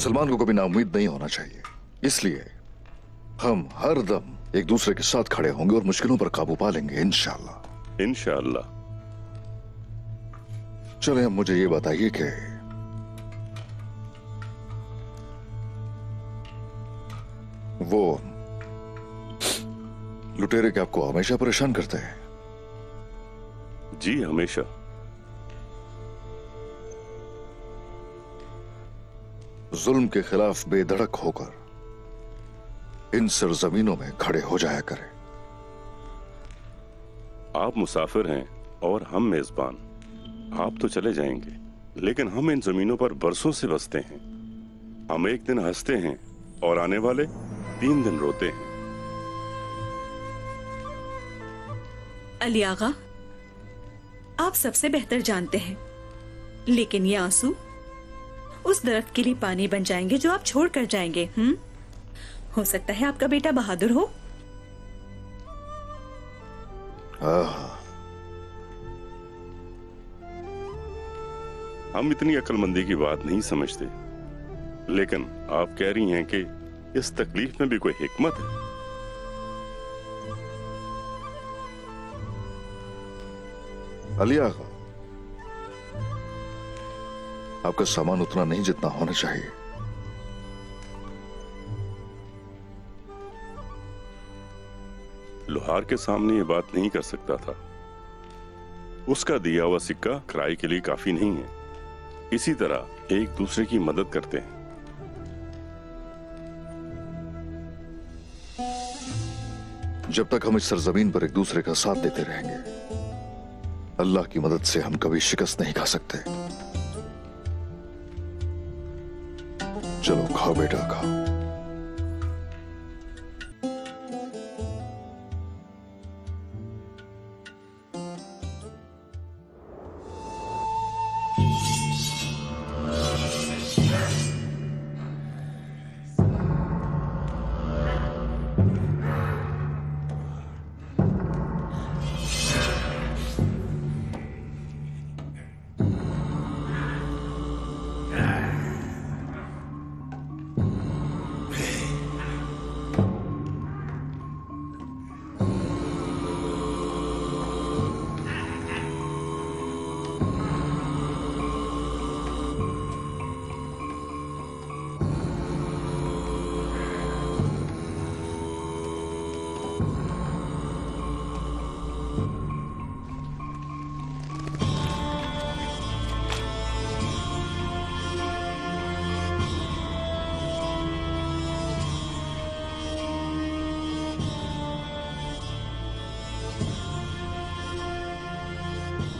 मुसलमान को कभी नाउम्मीद नहीं होना चाहिए। इसलिए हम हर दम एक दूसरे के साथ खड़े होंगे और मुश्किलों पर काबू पा लेंगे इंशाअल्लाह। इंशाअल्लाह। चले, अब मुझे ये बताइए कि वो लुटेरे के आपको हमेशा परेशान करते हैं? जी हमेशा। जुल्म के खिलाफ बेधड़क होकर इन सरजमीनों में खड़े हो जाया करें। आप मुसाफिर हैं और हम मेजबान। आप तो चले जाएंगे, लेकिन हम इन जमीनों पर बरसों से बसते हैं। हम एक दिन हंसते हैं और आने वाले 3 दिन रोते हैं। अली आगा, आप सबसे बेहतर जानते हैं, लेकिन ये आंसू उस दरख्त के लिए पानी बन जाएंगे जो आप छोड़ कर जाएंगे। हो सकता है आपका बेटा बहादुर हो। हम इतनी अक्लमंदी की बात नहीं समझते, लेकिन आप कह रही हैं कि इस तकलीफ में भी कोई हिकमत है। अली आगा, आपका सामान उतना नहीं जितना होना चाहिए। लोहार के सामने ये बात नहीं कर सकता था। उसका दिया हुआ सिक्का किराए के लिए काफी नहीं है। इसी तरह एक दूसरे की मदद करते हैं। जब तक हम इस सरजमीन पर एक दूसरे का साथ देते रहेंगे, अल्लाह की मदद से हम कभी शिकस्त नहीं खा सकते। चलो खाओ बेटा, खाओ।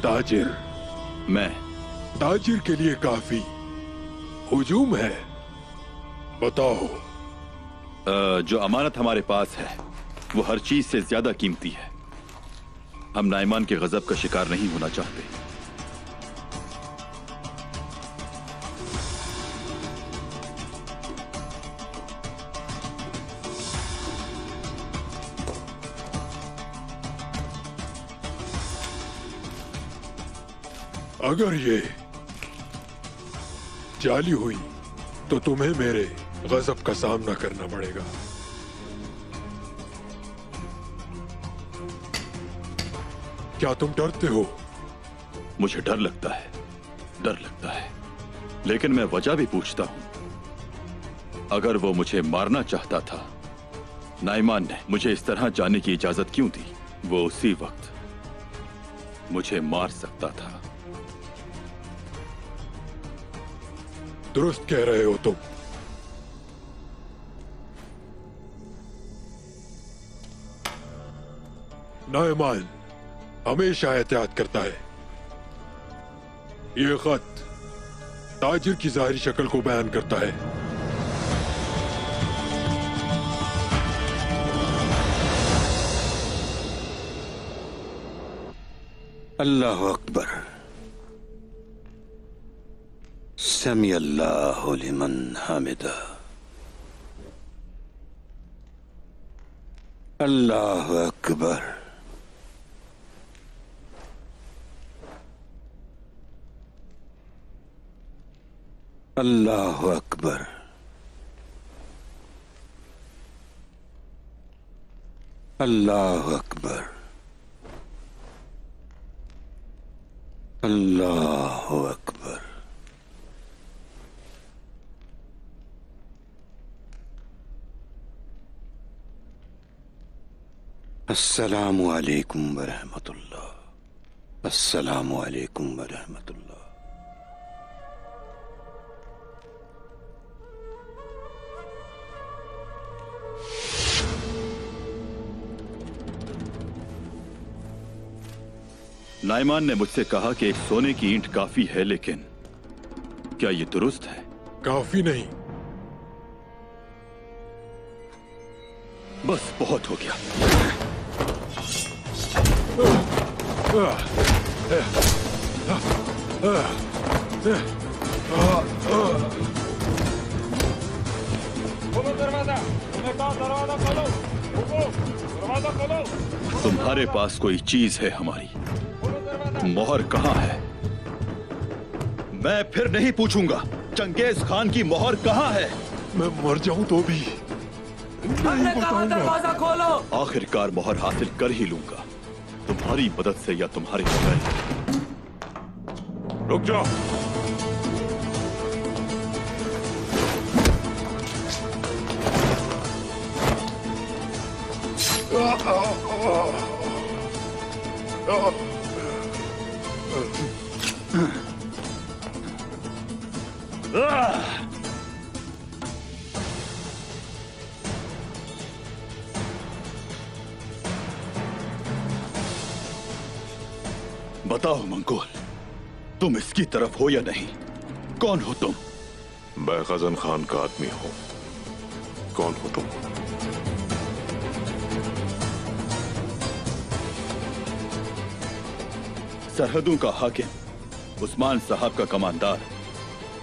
ताजिर, मैं ताजिर के लिए काफी हुजूम है। बताओ। जो अमानत हमारे पास है वो हर चीज से ज्यादा कीमती है। हम नाइमान के गजब का शिकार नहीं होना चाहते। अगर ये जाली हुई तो तुम्हें मेरे गजब का सामना करना पड़ेगा। क्या तुम डरते हो? मुझे डर लगता है, लेकिन मैं वजह भी पूछता हूं। अगर वो मुझे मारना चाहता था, नाइमान ने मुझे इस तरह जाने की इजाजत क्यों दी? वो उसी वक्त मुझे मार सकता था। दुरुस्त कह रहे हो तुम। नाइमान हमेशा एहतियात करता है। ये खत ताजिर की जाहिरी शक्ल को बयान करता है। अल्लाह अकबर। समी अल्लाहु लिमन हामिदा। अल्लाह अकबर। अल्लाह अकबर। अल्लाह अकबर, अल्लाह अकबर। अस्सलामु अलैकुम वरहमतुल्लाह, अस्सलामु अलैकुम वरहमतुल्लाह। नाइमान ने मुझसे कहा कि एक सोने की ईंट काफी है, लेकिन क्या ये दुरुस्त है? काफी नहीं, बस बहुत हो गया। तुम्हारे पास कोई चीज है हमारी, मोहर कहाँ है? मैं फिर नहीं पूछूंगा, चंगेज खान की मोहर कहाँ है? मैं मर जाऊं तो भी नहीं बताऊंगा। खोलो। आखिरकार मोहर हासिल कर ही लूंगा, तुम्हारी मदद से या तुम्हारे बगैर। रुक जाओ। बताओ मंगोल, तुम इसकी तरफ हो या नहीं? कौन हो तुम? मैं गजन खान का आदमी हूं। कौन हो तुम? सरहदों का हाकिम, उस्मान साहब का कमांडार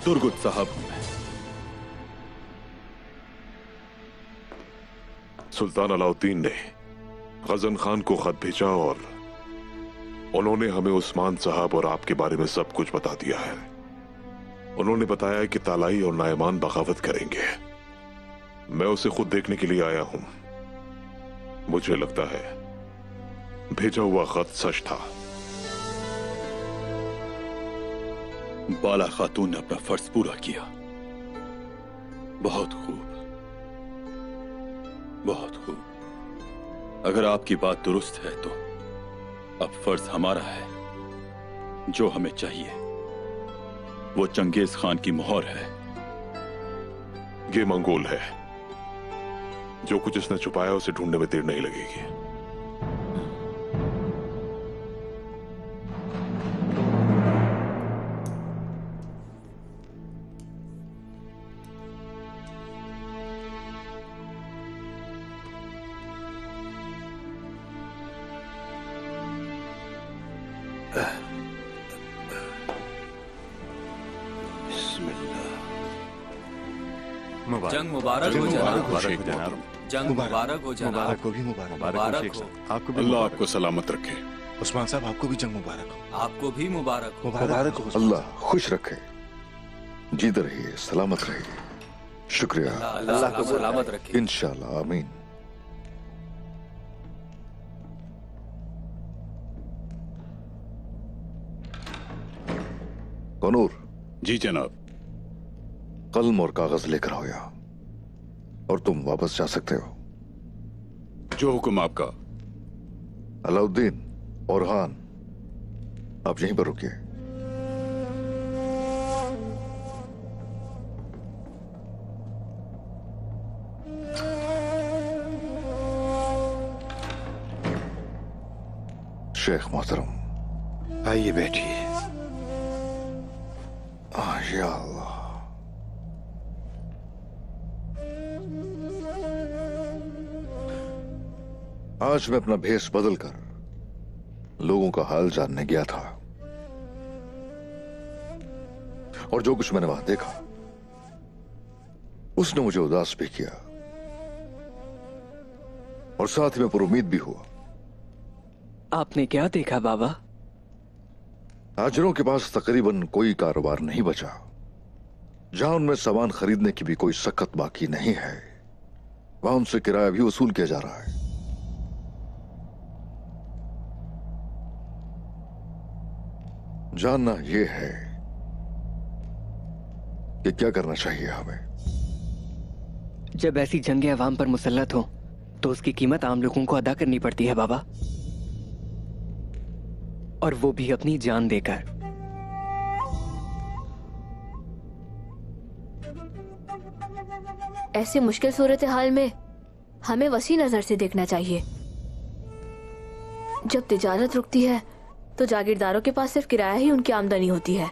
तुर्गुत साहब हूं मैं। सुल्तान अलाउद्दीन ने गजन खान को खत भेजा और उन्होंने हमें उस्मान साहब और आपके बारे में सब कुछ बता दिया है। उन्होंने बताया कि तालाई और नायमान बगावत करेंगे। मैं उसे खुद देखने के लिए आया हूं। मुझे लगता है भेजा हुआ खत सच था। बाला खातून ने अपना फर्ज पूरा किया। बहुत खूब, बहुत खूब। अगर आपकी बात दुरुस्त है तो अब फर्ज हमारा है। जो हमें चाहिए वो चंगेज खान की मोहर है। ये मंगोल है। जो कुछ इसने छुपाया उसे ढूंढने में देर नहीं लगेगी। जंग मुबारक हो जनाब। जंग मुबारक हो जनाब। मुबारक को भी मुबारक हो। आपको भी अल्लाह आपको सलामत रखे। उस्मान साहब, आपको भी जंग मुबारक हो। आपको भी मुबारक हो। मुबारक हो। अल्लाह खुश रखे, जीते रहिए, सलामत रहिए। शुक्रिया। अल्लाह को सलामत रखे। इंशाल्लाह, आमीन। कनूर जी जनाब। कलम और कागज लेकर आओ यहाँ, और तुम वापस जा सकते हो। जो हुक्म आपका। अलाउद्दीन और खान, आप यहीं पर रुकिए। शेख मोहतरम, आइए बैठिए। या अल्लाह। आज मैं अपना भेष बदलकर लोगों का हाल जानने गया था, और जो कुछ मैंने वहां देखा उसने मुझे उदास भी किया, और साथ ही में पुरुमीद भी हुआ। आपने क्या देखा बाबा? हाजिरों के पास तकरीबन कोई कारोबार नहीं बचा। जहां उनमें सामान खरीदने की भी कोई सकत बाकी नहीं है, वहां उनसे किराया भी वसूल किया जा रहा है। जानना यह है कि क्या करना चाहिए हमें। जब ऐसी जंगें अवाम पर मुसल्लत हो तो उसकी कीमत आम लोगों को अदा करनी पड़ती है बाबा, और वो भी अपनी जान देकर। ऐसी मुश्किल सूरत हाल में हमें वसी नजर से देखना चाहिए। जब तिजारत रुकती है तो जागीरदारों के पास सिर्फ किराया ही उनकी आमदनी होती है।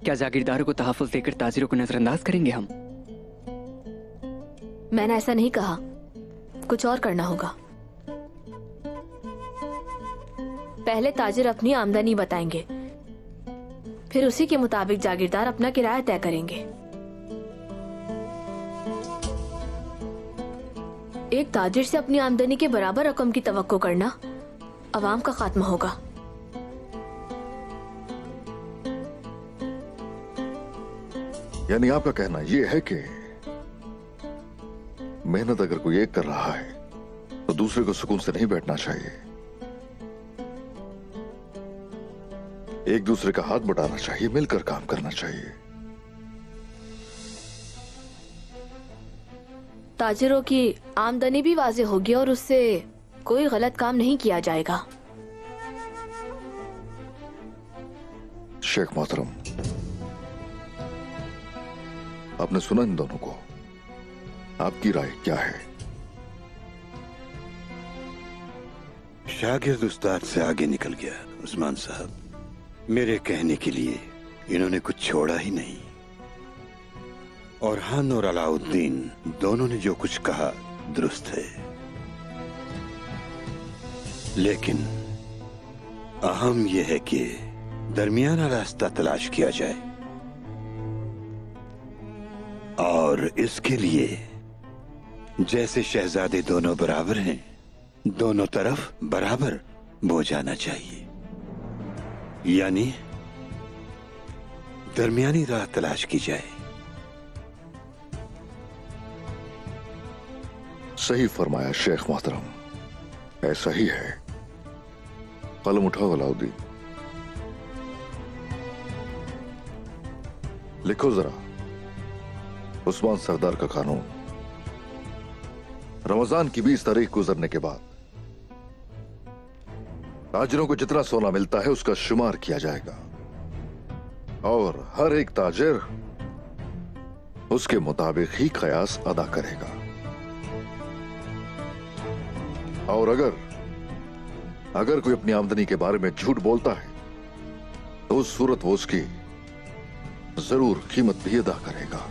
क्या जागीरदारों को तहफ़्फ़ुज़ देकर ताजिरों को नजरअंदाज करेंगे हम? मैंने ऐसा नहीं कहा, कुछ और करना होगा। पहले ताजिर अपनी आमदनी बताएंगे, फिर उसी के मुताबिक जागीरदार अपना किराया तय करेंगे। एक ताजिर से अपनी आमदनी के बराबर रकम की तवक्को करना अवाम का खात्मा होगा। यानी आपका कहना यह है कि मेहनत अगर कोई एक कर रहा है तो दूसरे को सुकून से नहीं बैठना चाहिए, एक दूसरे का हाथ बटाना चाहिए, मिलकर काम करना चाहिए। ताजिरों की आमदनी भी वाज़ेह होगी और उससे कोई गलत काम नहीं किया जाएगा। शेख मोहतरम, आपने सुना इन दोनों को, आपकी राय क्या है? शागिर्द उस्ताद से आगे निकल गया उस्मान साहब। मेरे कहने के लिए इन्होंने कुछ छोड़ा ही नहीं, और हान और अलाउद्दीन दोनों ने जो कुछ कहा दुरुस्त है, लेकिन अहम यह है कि दरमियाना रास्ता तलाश किया जाए, और इसके लिए जैसे शहजादे दोनों बराबर हैं, दोनों तरफ बराबर बोझ आना चाहिए। यानी दरमियानी राह तलाश की जाए। सही फरमाया शेख मोहतरम, ऐसा ही है। कलम उठाओ अलाउद्दीन, लिखो जरा उस्मान सरदार का कानून। रमजान की 20 तारीख गुजरने के बाद ताजिरों को जितना सोना मिलता है उसका शुमार किया जाएगा, और हर एक ताजिर उसके मुताबिक ही कयास अदा करेगा। और अगर कोई अपनी आमदनी के बारे में झूठ बोलता है तो उस सूरत वो उसकी जरूर कीमत भी अदा करेगा,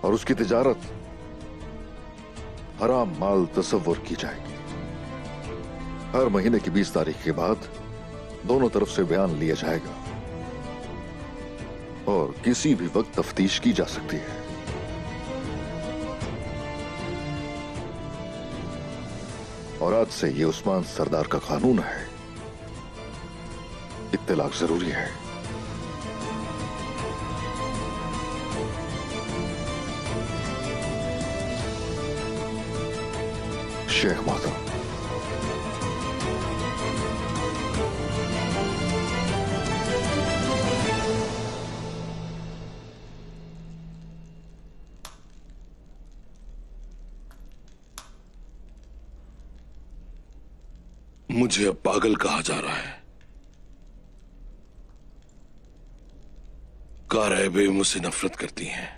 और उसकी तिजारत हराम माल तसव्वुर की जाएगी। हर महीने की 20 तारीख के बाद दोनों तरफ से बयान लिया जाएगा, और किसी भी वक्त तफ्तीश की जा सकती है। और आज से ये उस्मान सरदार का कानून है, इत्तलाक जरूरी है। शेख मोहतरम, मुझे अब पागल कहा जा रहा है। काराएबे मुझसे नफरत करती हैं।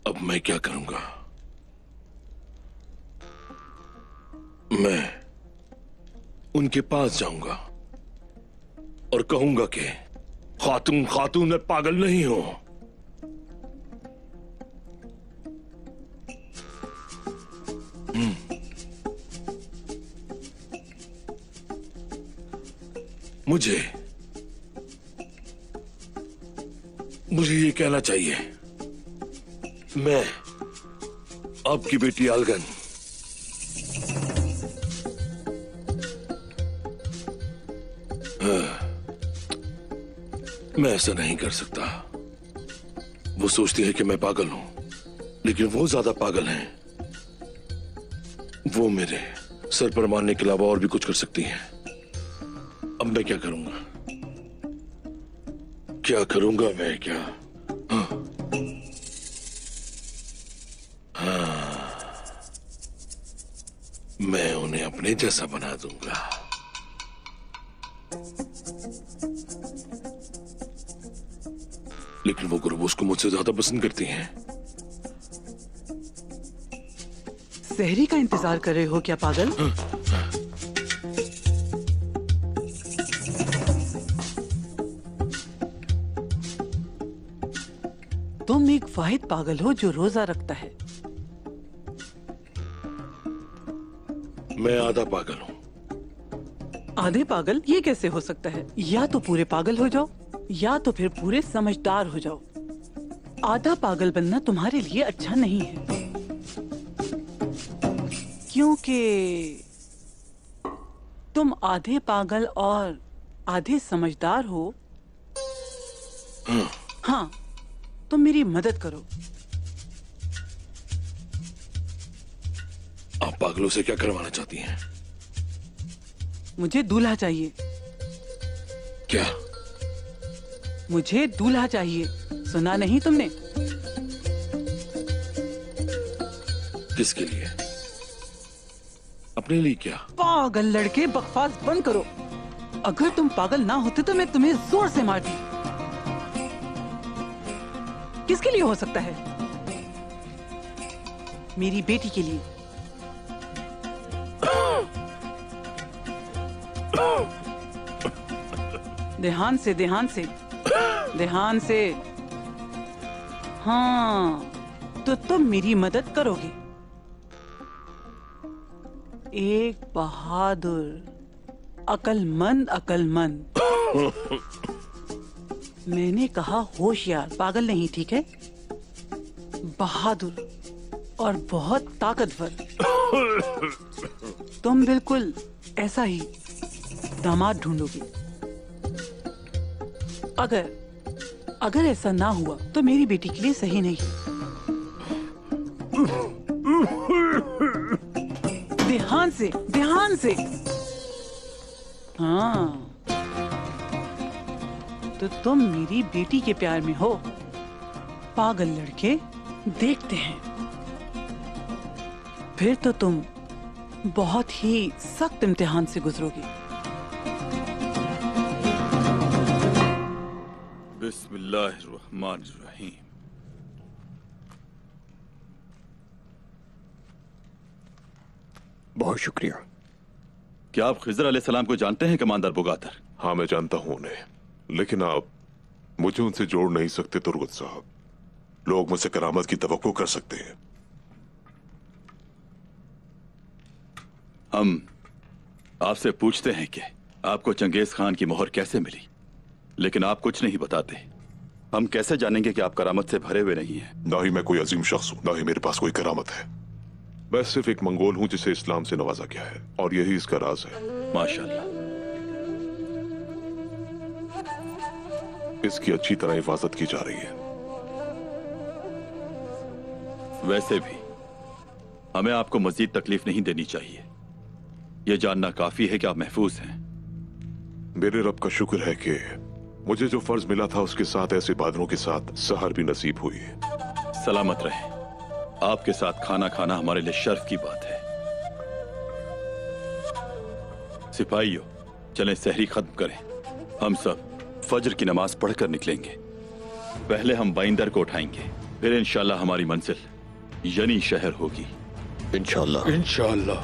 अब मैं क्या करूंगा? मैं उनके पास जाऊंगा और कहूंगा कि खातून मैं पागल नहीं हूं। मुझे ये कहना चाहिए, मैं आपकी बेटी आलगन मैं ऐसा नहीं कर सकता। वो सोचती है कि मैं पागल हूं, लेकिन वो ज्यादा पागल हैं। वो मेरे सर पर मारने के अलावा और भी कुछ कर सकती हैं। अब मैं क्या करूंगा? क्या करूंगा मैं? क्या? हाँ, मैं उन्हें अपने जैसा बना दूंगा। लेकिन वो गुरबूज को मुझसे ज्यादा पसंद करती हैं। सहरी का इंतजार कर रहे हो क्या पागल? तुम एक वाहिद पागल हो जो रोजा रखता है। मैं आधा पागल हूँ। आधे पागल? ये कैसे हो सकता है? या तो पूरे पागल हो जाओ या तो फिर पूरे समझदार हो जाओ। आधा पागल बनना तुम्हारे लिए अच्छा नहीं है, क्योंकि तुम आधे पागल और आधे समझदार हो। हाँ, तुम मेरी मदद करो। आप पागलों से क्या करवाना चाहती हैं? मुझे दूल्हा चाहिए। क्या? मुझे दूल्हा चाहिए। सुना नहीं तुमने? किसके लिए? अपने लिए क्या? पागल लड़के, बकवास बंद करो। अगर तुम पागल ना होते तो मैं तुम्हें जोर से मारती। किसके लिए हो सकता है? मेरी बेटी के लिए। ध्यान से, ध्यान से, ध्यान से। हाँ, तो तुम मेरी मदद करोगे। एक बहादुर, अकलमंद, अकलमंद। मैंने कहा होशियार, पागल नहीं, ठीक है? बहादुर और बहुत ताकतवर। तुम बिल्कुल ऐसा ही दामाद ढूंढोगे। अगर ऐसा ना हुआ तो मेरी बेटी के लिए सही नहीं। ध्यान से, ध्यान से। हाँ, तो तुम मेरी बेटी के प्यार में हो। पागल लड़के, देखते हैं। फिर तो तुम बहुत ही सख्त इम्तिहान से गुजरोगे। बिस्मिल्लाहिर्रहमानिर्रहीम। बहुत शुक्रिया। क्या आप खिज़र अलैहिस्सलाम को जानते हैं कमांडर बुगातर? हाँ, मैं जानता हूँ उन्हें, लेकिन आप मुझे उनसे जोड़ नहीं सकते तुर्गत साहब। लोग मुझसे करामत की तवक्को कर सकते हैं। हम आपसे पूछते हैं कि आपको चंगेज खान की मोहर कैसे मिली, लेकिन आप कुछ नहीं बताते। हम कैसे जानेंगे कि आप करामत से भरे हुए नहीं हैं? ना ही मैं कोई अजीम शख्स हूँ, ना ही मेरे पास कोई करामत है। मैं सिर्फ एक मंगोल हूँ जिसे इस्लाम से नवाजा गया है, और यही इसका राज है। माशाअल्लाह। इसकी अच्छी तरह हिफाजत की जा रही है। वैसे भी हमें आपको मजीद तकलीफ नहीं देनी चाहिए। यह जानना काफी है कि आप महफूज हैं। मेरे रब का शुक्र है कि मुझे जो फर्ज मिला था उसके साथ ऐसे बादलों के साथ सहर भी नसीब हुई। सलामत रहें। आपके साथ खाना खाना हमारे लिए शर्फ की बात है। सिपाहियों, चलें सहरी खत्म करें। हम सब फज्र की नमाज पढ़कर निकलेंगे। पहले हम बाइंदर को उठाएंगे, फिर इंशाल्लाह हमारी मंजिल यनी शहर होगी। इंशाल्लाह। इंशाल्लाह।